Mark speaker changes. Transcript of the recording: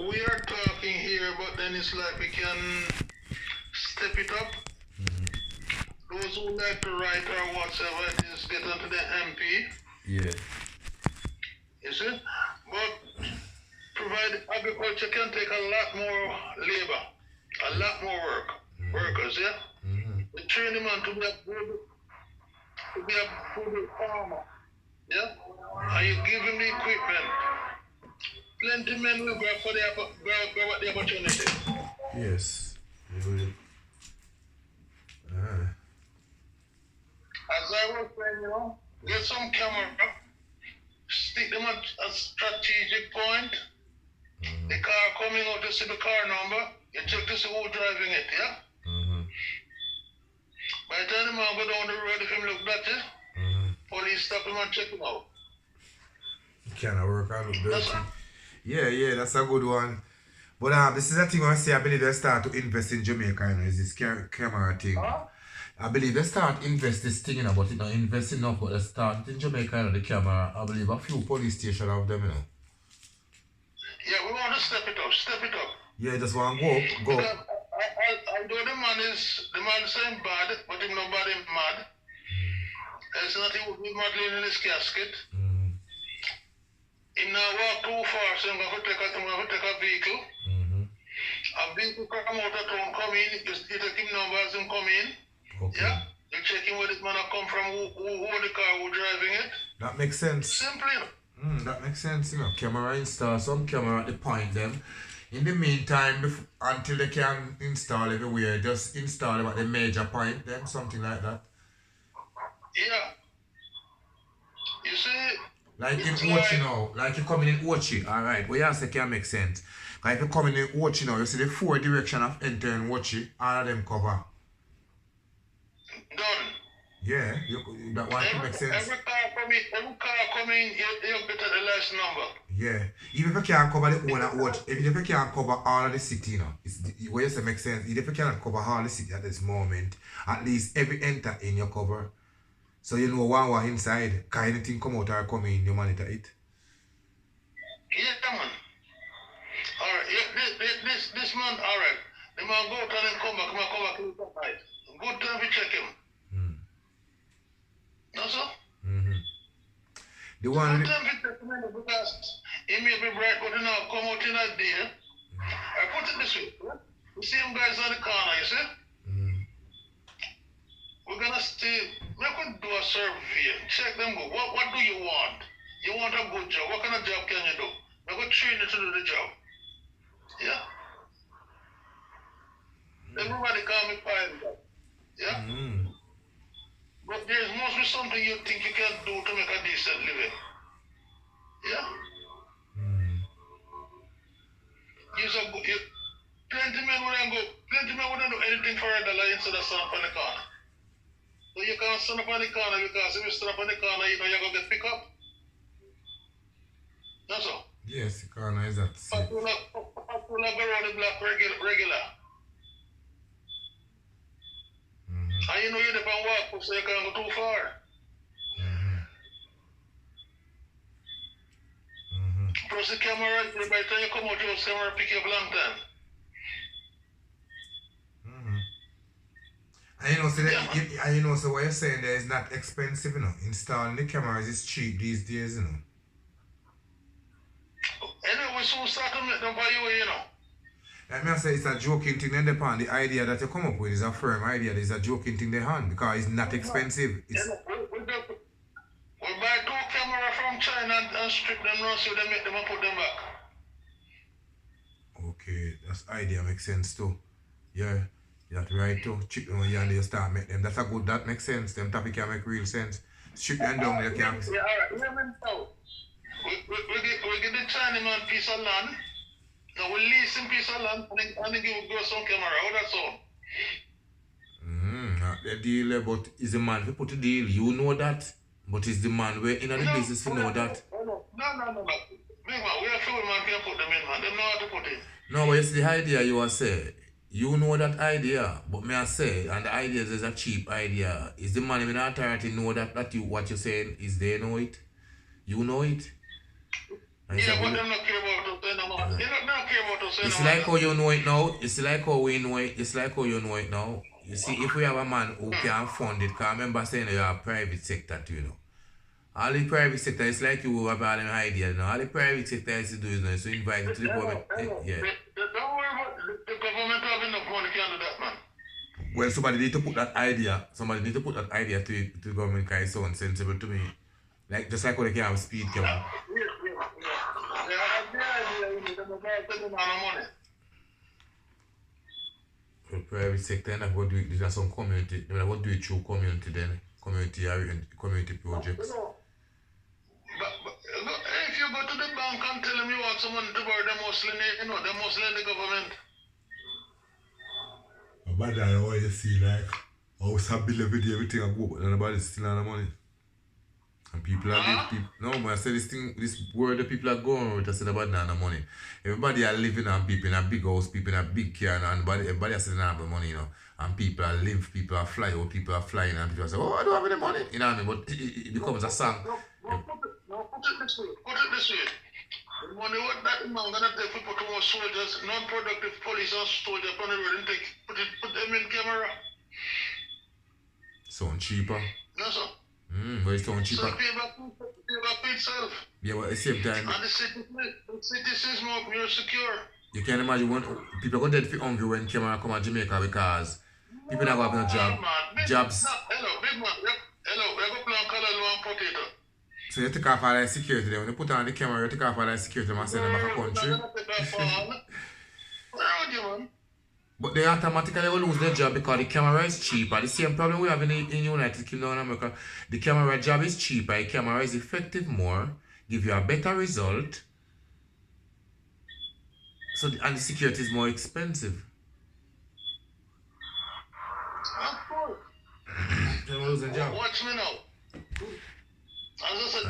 Speaker 1: we are talking here, but then it's like we can step it up. Those who like to write or whatever, just get onto the MP.
Speaker 2: Yeah.
Speaker 1: You see? But provide agriculture can take a lot more labor, a lot more workers, yeah? We train them on to be a good farmer, yeah? And you give him the equipment. Plenty men will grab for the opportunity.
Speaker 2: Yes. You will.
Speaker 1: As I was saying, get some camera, stick them at a strategic point. The car coming out, you see the car number, you check to see who's driving it, yeah? By the time the man go down the road, if him look dirty, police stop him and check him out.
Speaker 2: Can I work and look dirty? Yeah, that's a good one. But this is a thing I say, I believe they start to invest in Jamaica, is this camera thing.
Speaker 1: Huh?
Speaker 2: I believe they start invest this thing, but it not invest enough, but they start in Jamaica, the camera. I believe a few police stations have them,
Speaker 1: Yeah, we want to step it up.
Speaker 2: Yeah, just want to go.
Speaker 1: Because although the man saying bad, but him not bad, him mad. It's not he would be mad laying in his casket. Him now walk too far, so I'm going to take a vehicle. A vehicle come out of town, come in, you take him numbers and come in.
Speaker 2: Okay.
Speaker 1: Yeah? You check in where this man come from, who the car, who driving it.
Speaker 2: That makes sense.
Speaker 1: Simple.
Speaker 2: That makes sense, Camera install some camera at the point them. In the meantime, until they can install everywhere, just install them at the major point, then something like that.
Speaker 1: Yeah. You see,
Speaker 2: like in Ochi now, like you coming in Ochi, alright, what you say can make sense. Like if you coming in Ochi now, you see the 4 direction of entering Ochi, all of them cover.
Speaker 1: Done.
Speaker 2: Yeah, that one can make sense.
Speaker 1: Every car coming, you get the last number.
Speaker 2: Yeah, even if you can't cover the whole of Ochi, even if you can't cover all of the city, it's what you say makes sense. Even if you cannot cover all the city at this moment, at least every enter in your cover. So you know one inside, can anything come out or come in, you monitor it.
Speaker 1: Yeah, man. Alright, this man, alright. The man go out and come back to the night. Good time we check him. No, sir?
Speaker 2: The one
Speaker 1: Good time we check him because he may be bright, but he now come out in a day. I put it this way. You see him guys on the corner, you see? We're gonna stay, we could do a survey, check them, go, what do you want? You want a good job, what kind of job can you do? We're gonna train you to do the job. Yeah? Everybody call me pilot. Yeah? But there must be something you think you can do to make a decent living. Yeah? Plenty men wouldn't do anything for $1 instead of stand up on the corner. So you can't stand up on the corner because if you stand up on the corner, you know you're going to get picked up. That's all.
Speaker 2: yes, the corner is that.
Speaker 1: People go around the block regular. And you know you depend walk, so you can't go too far. Plus the camera, by the time you come out, your camera pick you up long time.
Speaker 2: And you know, so what you're saying there is not expensive, Installing the cameras is cheap these days,
Speaker 1: Anyway, we soon start to make them for you,
Speaker 2: Like me I say, it's a joking thing then depend. The idea that you come up with is a firm idea. It's a joking thing they hand because it's not expensive.
Speaker 1: We buy 2 cameras from China and strip them now so they make them and put them back.
Speaker 2: Okay, that's idea makes sense too. Yeah. That's right too. Chip them and you start make them. That makes sense. Them topic can make real sense. Strip them down, you can't.
Speaker 1: Yeah, alright. We give the Chinaman a piece of land. Now we lease him a piece of land and then give some camera. How that's all?
Speaker 2: The deal, but is the man who put the deal. You know that. But is the man we're in the business to know that.
Speaker 1: No. Big man, we are sure man can put them in, man. They know how to put it.
Speaker 2: No, but it's the idea you are saying. You know that idea, but me I say, and the idea is a cheap idea. Is the man in the authority know that what you're saying is they know it? You know it?
Speaker 1: Yeah, but them not care about it. You don't care about us.
Speaker 2: It's like how you know it now. It's like how we know it. It's like how you know it now. You see, if we have a man who can fund it, because remember saying you have a private sector too, you know. All the private sector, it's like you have all them idea, you know. All the private sector is to do is now, so invite it to the government. Yeah.
Speaker 1: Don't worry about the government having enough money can do that, man.
Speaker 2: Well, somebody need to put that idea. Somebody need to put that idea to the government, because it sounds sensible to me. Like just like how they can have speed camera. The private sector, and go do it. There's some community. They will do it through community then. Community projects.
Speaker 1: But if you go to the bank and tell them you want someone to borrow, they must lend, they must lend the government.
Speaker 2: But I always see like how some bill every day, everything I go, but nobody's still on the money. And people are no, but I say this word the people are going with, I said about the money. Everybody are living and people in a big house, people in a big car, and everybody are saying they have the money, you know. And people are live, people are fly, or people are flying, and people are saying, oh, I don't have any money, you know what I mean? But it becomes a song.
Speaker 1: Put it this way. The money what that man gonna take for put more soldiers, non-productive police and soldiers on the road and put them in camera.
Speaker 2: Sound cheaper.
Speaker 1: No, sir.
Speaker 2: But it's sound cheaper.
Speaker 1: So pay back itself.
Speaker 2: Yeah, but at the same time,
Speaker 1: And the city is more secure.
Speaker 2: you can imagine when people go dead for hungry when camera come to Jamaica, because people not going to have no job. Jobs.
Speaker 1: Hello, big man. Hello, we go plant color and potato.
Speaker 2: So you take off all that security then. When you put on the camera, you take off all that security and send them back to country. But they automatically will lose their job because the camera is cheaper. The same problem we have in United Kingdom and America. The camera job is cheaper, the camera is effective more, give you a better result. So and the security is more expensive.
Speaker 1: Of course.
Speaker 2: They will lose their job.
Speaker 1: Watch me now. As I said,